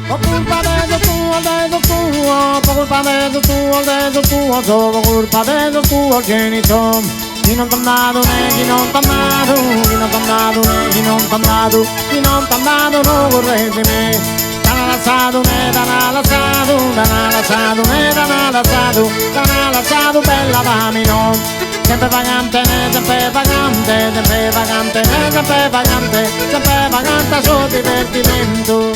por culpa de eso tuo, por culpa de eso tuo, solo culpa de eso tuo genito. Chi non t'ha dato, chi non t'ha dato, chi non t'ha dato, chi non t'ha dato, chi non t'ha dato, non vorresti me. T'hanno lasciato, t'hanno lasciato, t'hanno lasciato, t'hanno lasciato, t'hanno lasciato, bella mamino. Sempre vagante, sempre vagante, sempre vagante, sempre vagante, sempre vagante, solo divertimento.